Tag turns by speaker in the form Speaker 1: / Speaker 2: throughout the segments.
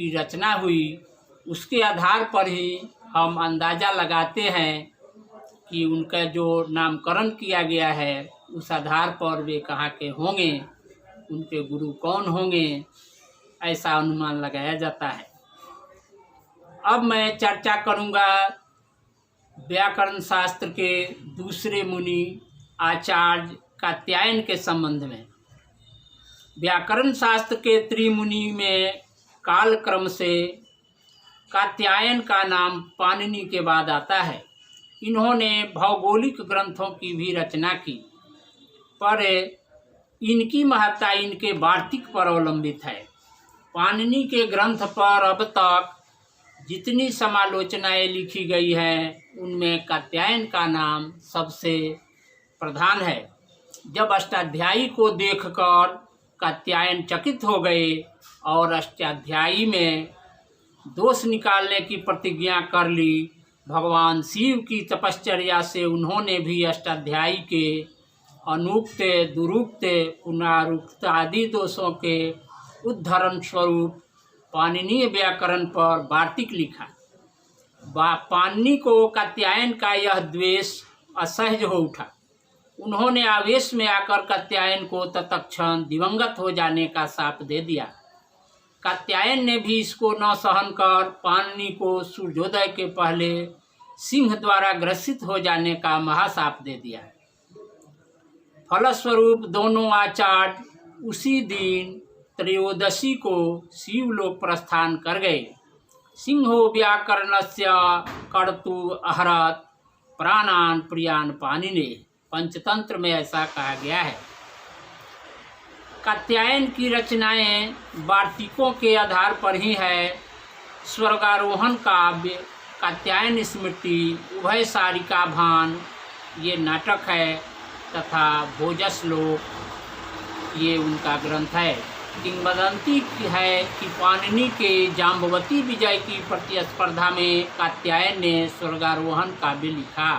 Speaker 1: की रचना हुई, उसके आधार पर ही हम अंदाज़ा लगाते हैं कि उनका जो नामकरण किया गया है उस आधार पर वे कहाँ के होंगे, उनके गुरु कौन होंगे, ऐसा अनुमान लगाया जाता है। अब मैं चर्चा करूँगा व्याकरण शास्त्र के दूसरे मुनि आचार्य कात्यायन के संबंध में। व्याकरण शास्त्र के त्रिमुनि में कालक्रम से कात्यायन का नाम पाणिनि के बाद आता है। इन्होंने भौगोलिक ग्रंथों की भी रचना की, पर इनकी महत्ता इनके वार्तिक पर अवलंबित है। पाणिनि के ग्रंथ पर अब तक जितनी समालोचनाएं लिखी गई हैं उनमें कात्यायन का नाम सबसे प्रधान है। जब अष्टाध्यायी को देखकर कात्यायन चकित हो गए और अष्टाध्यायी में दोष निकालने की प्रतिज्ञा कर ली। भगवान शिव की तपश्चर्या से उन्होंने भी अष्टाध्यायी के अनुक्त, दुरुक्त, पुनरुक्त आदि दोषों के उद्धरण स्वरूप पाणिनीय व्याकरण पर वार्तिक लिखा। पाणिनि को कात्यायन का यह द्वेष असहज हो उठा। उन्होंने आवेश में आकर कात्यायन को तत्क्षण दिवंगत हो जाने का शाप दे दिया। कात्यायन ने भी इसको न सहन कर पाणिनि को सूर्योदय के पहले सिंह द्वारा ग्रसित हो जाने का महाशाप दे दिया। फलस्वरूप दोनों आचार्य उसी दिन त्रयोदशी को शिवलोक प्रस्थान कर गए। सिंहो व्याकरणस्य कर्तु अहरत प्राणान प्रियान पाणिने, पंचतंत्र में ऐसा कहा गया है। कात्यायन की रचनाएं वार्तिकों के आधार पर ही है। स्वर्गारोहण काव्य, कात्यायन स्मृति, उभय सारिका भान ये नाटक है तथा भोजश्लोक ये उनका ग्रंथ है। किंवदंती है कि पाणिनि के जाम्बवती विजय की प्रतिस्पर्धा में कात्यायन ने स्वर्गारोहण काव्य लिखा।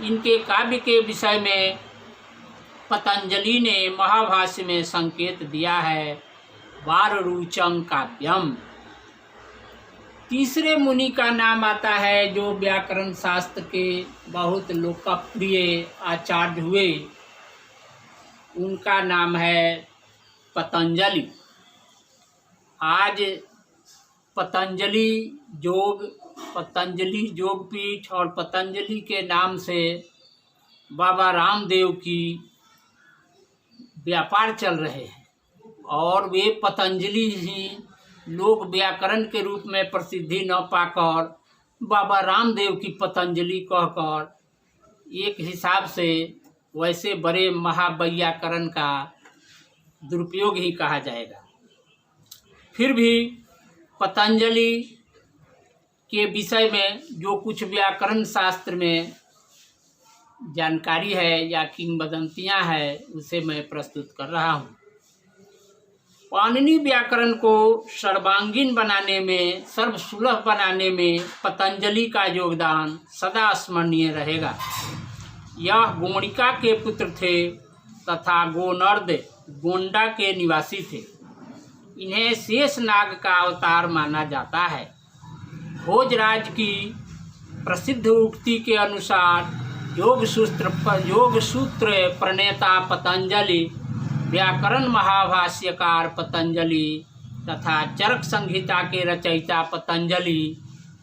Speaker 1: इनके काव्य के विषय में पतंजलि ने महाभाष्य में संकेत दिया है, वाररुचं काव्यम। तीसरे मुनि का नाम आता है जो व्याकरण शास्त्र के बहुत लोकप्रिय आचार्य हुए, उनका नाम है पतंजलि। आज पतंजलि योगपीठ और पतंजलि के नाम से बाबा रामदेव की व्यापार चल रहे हैं और वे पतंजलि ही लोग व्याकरण के रूप में प्रसिद्धि न पाकर बाबा रामदेव की पतंजलि कहकर एक हिसाब से वैसे बड़े महावैयाकरण का दुरुपयोग ही कहा जाएगा। फिर भी पतंजलि के विषय में जो कुछ व्याकरण शास्त्र में जानकारी है या किंवदंतियाँ हैं उसे मैं प्रस्तुत कर रहा हूँ। पाणिनि व्याकरण को सर्वांगीण बनाने में, सर्वसुलभ बनाने में पतंजलि का योगदान सदा स्मरणीय रहेगा। यह गोणिका के पुत्र थे तथा गोनर्द गोंडा के निवासी थे। इन्हें शेषनाग का अवतार माना जाता है। भोजराज की प्रसिद्ध उक्ति के अनुसार योग सूत्र प्रणेता पतंजलि, व्याकरण महाभाष्यकार पतंजलि तथा चरक संहिता के रचयिता पतंजलि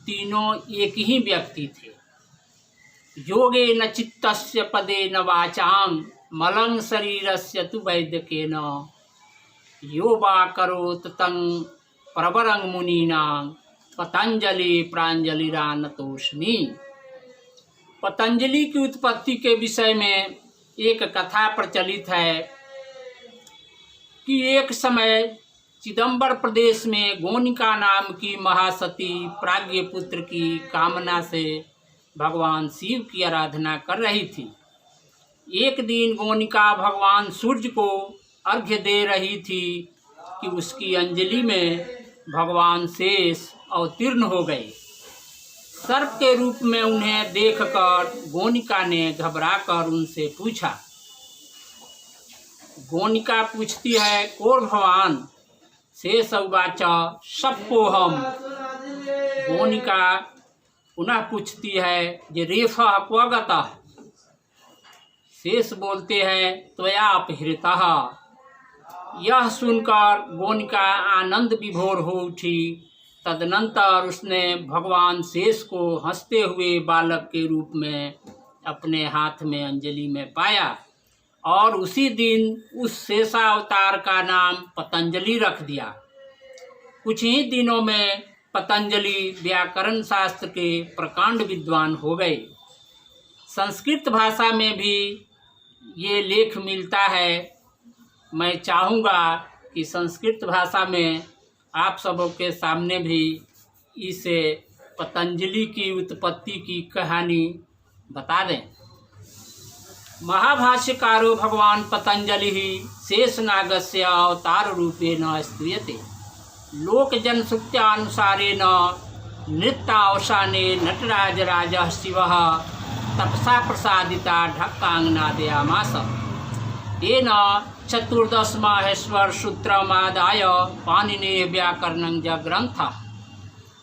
Speaker 1: तीनों एक ही व्यक्ति थे। योगे न चित्तस्य पदे न वाचां मलं शरीरस्य तु वैद्यकेन यो वा करोत तं प्रवरं मुनीनां पतंजलि प्रांजलिरानतोष्मि। पतंजलि की उत्पत्ति के विषय में एक कथा प्रचलित है कि एक समय चिदंबर प्रदेश में गोनिका नाम की महासती प्राज्ञ पुत्र की कामना से भगवान शिव की आराधना कर रही थी। एक दिन गोनिका भगवान सूर्य को अर्घ्य दे रही थी कि उसकी अंजलि में भगवान शेष अवतीर्ण हो गए। सर्प के रूप में उन्हें देखकर गोनिका ने घबराकर उनसे पूछा। गोनिका पूछती है, कौर भगवान शेष उवाच सप्पोहम। गोनिका पुनः पूछती है जे रेफः क्व गतः। शेष बोलते हैं त्वया अपहृतः। यह सुनकर गोनिका आनंद विभोर हो उठी। तदनंतर उसने भगवान शेष को हंसते हुए बालक के रूप में अपने हाथ में अंजलि में पाया और उसी दिन उस शेषावतार का नाम पतंजलि रख दिया। कुछ ही दिनों में पतंजलि व्याकरण शास्त्र के प्रकांड विद्वान हो गए। संस्कृत भाषा में भी ये लेख मिलता है। मैं चाहूँगा कि संस्कृत भाषा में आप सबों के सामने भी इस पतंजलि की उत्पत्ति की कहानी बता दें। महाभाष्यकारो भगवान पतंजलि शेषनागस्य अवतार रूपेण स्तूयते। लोकजनसुक्त्यानुसारेण नृत्यावसाने नटराजराजः शिवः तपसा प्रसादिता ढक्कांगनादयामास। तेन 14 माहेश्वर सूत्रमादाय पाणिनेय व्याकरणं जग्रन्थः।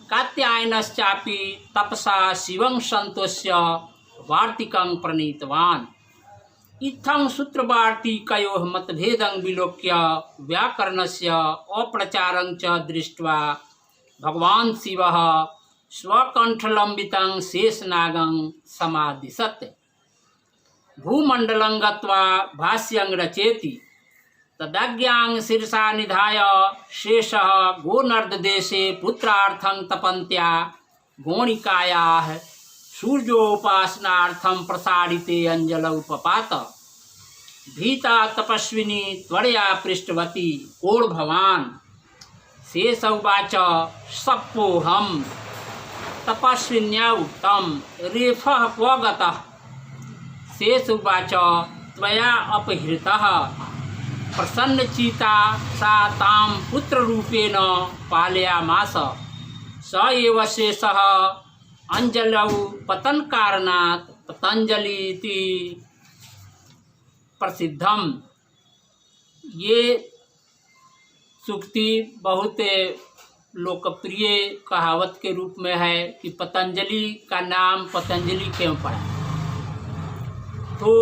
Speaker 1: कात्यायनश्चापि तपसा शिवं संतोष्य वार्तिकं प्रणीतवान्। इत्थं सूत्रवार्तिकयोः मतभेदं विलोक्य व्याकरणस्य अप्रचारं च दृष्ट्वा भगवान् शिवः स्वकण्ठलम्बितं शेषनागं समादिशत्। भूमण्डलं गत्वा भाष्यं रचयति। तदाज्ञां शिरसा निधाय शेषः गोनर्ददेशे पुत्रार्थं तपन्त्या गोणिकायाः सूर्योपासनार्थं प्रसारिते अंजलौ पपात। भीता तपस्विनी त्वरया पृष्ठवती कोर्भवान्। शेष उवाच सप्पोहम्। तपस्विन्या उक्तं रेफः क्व गतः। शेष उवाच त्वया अपहृतः। प्रसन्नचित्ता सा तां पुत्ररूपेण पालयामास। स एव शेषः अंजलौ पतनकारणात् पतंजलि इति प्रसिद्धम। ये सूक्ति बहुत लोकप्रिय कहावत के रूप में है कि पतंजलि का नाम पतंजलि क्यों पड़ा। तो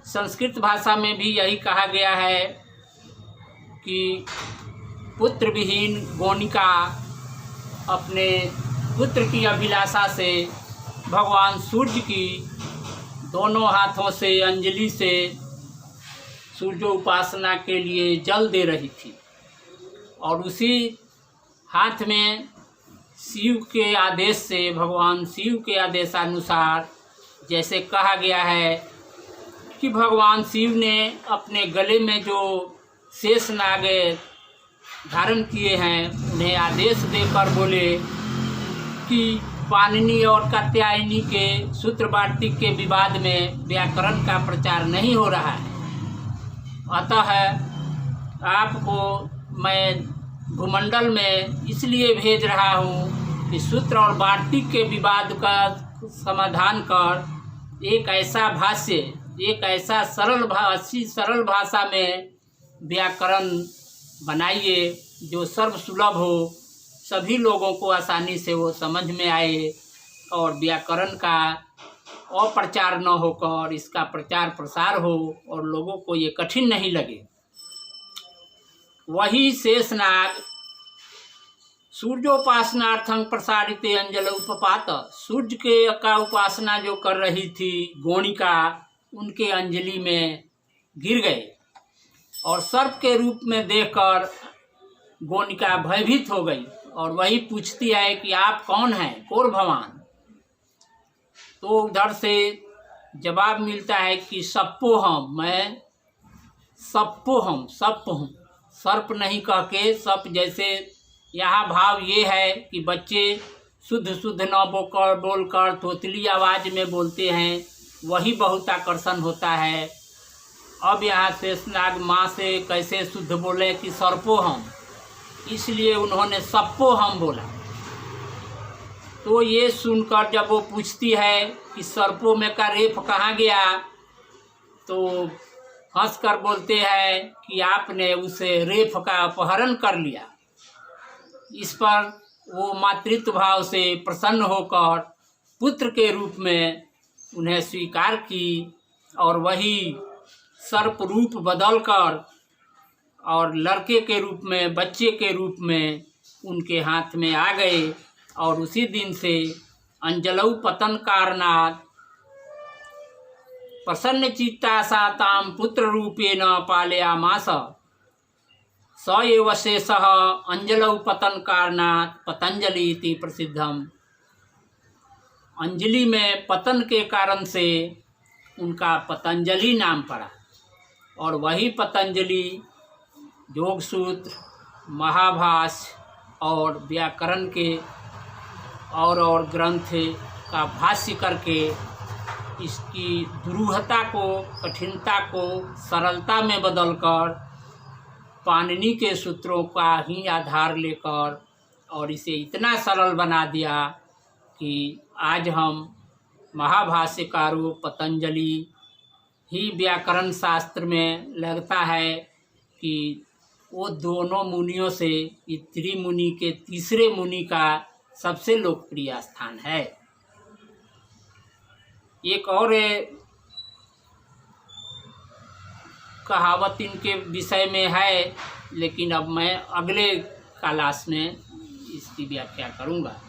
Speaker 1: संस्कृत भाषा में भी यही कहा गया है कि पुत्र विहीन गोनिका अपने पुत्र की अभिलाषा से भगवान सूर्य की दोनों हाथों से अंजलि से सूर्योपासना के लिए जल दे रही थी और उसी हाथ में शिव के आदेश से भगवान शिव के आदेशानुसार जैसे कहा गया है कि भगवान शिव ने अपने गले में जो शेष नाग धारण किए हैं उन्हें आदेश देकर बोले कि पाणिनि और कात्यायनी के सूत्र वार्तिक के विवाद में व्याकरण का प्रचार नहीं हो रहा है। अतः आपको मैं भूमंडल में इसलिए भेज रहा हूँ कि सूत्र और वार्तिक के विवाद का समाधान कर एक ऐसा भाष्य, एक ऐसा सरल भाषा में व्याकरण बनाइए जो सर्वसुलभ हो, सभी लोगों को आसानी से वो समझ में आए और व्याकरण का अप्रचार न होकर इसका प्रचार प्रसार हो और लोगों को ये कठिन नहीं लगे। वही शेषनाग सूर्योपासनार्थं प्रसारिते अंजल उपपात। सूर्य के का उपासना जो कर रही थी गोणिका, उनके अंजलि में गिर गए और सर्प के रूप में देखकर गोनिका भयभीत हो गई और वही पूछती है कि आप कौन हैं, कौर भवान। तो उधर से जवाब मिलता है कि सप्पोहम, मैं सप्पोहम, सप हूँ, सर्प नहीं कह के सप। जैसे यहाँ भाव ये है कि बच्चे शुद्ध शुद्ध न बोलकर तोतली आवाज़ में बोलते हैं, वही बहुत आकर्षण होता है। अब यहाँ शेषनाग माँ से कैसे शुद्ध बोले कि सर्पोहम, इसलिए उन्होंने सप्पोहम बोला। तो ये सुनकर जब वो पूछती है कि सर्पों में का रेफ कहाँ गया, तो हंसकर बोलते हैं कि आपने उसे रेफ का अपहरण कर लिया। इस पर वो मातृत्व भाव से प्रसन्न होकर पुत्र के रूप में उन्हें स्वीकार की और वही सर्प रूप बदलकर और लड़के के रूप में, बच्चे के रूप में उनके हाथ में आ गए। और उसी दिन से अंजलौ पतन कारणात् प्रसन्न चित्ता सा ताम पुत्र रूपेण पालयामास स एव शेषः अंजलौ पतन कारणात् पतंजलि इति प्रसिद्धम। अंजलि में पतन के कारण से उनका पतंजलि नाम पड़ा और वही पतंजलि योग सूत्र, महाभाष्य और व्याकरण के और ग्रंथ का भाष्य करके इसकी दुरूहता को, कठिनता को सरलता में बदलकर पाणिनि के सूत्रों का ही आधार लेकर और इसे इतना सरल बना दिया कि आज हम महाभाष्यकारों पतंजलि ही व्याकरण शास्त्र में लगता है कि वो दोनों मुनियों से ये त्रिमुनि के तीसरे मुनि का सबसे लोकप्रिय स्थान है। एक और कहावत इनके विषय में है, लेकिन अब मैं अगले क्लास में इसकी व्याख्या करूँगा।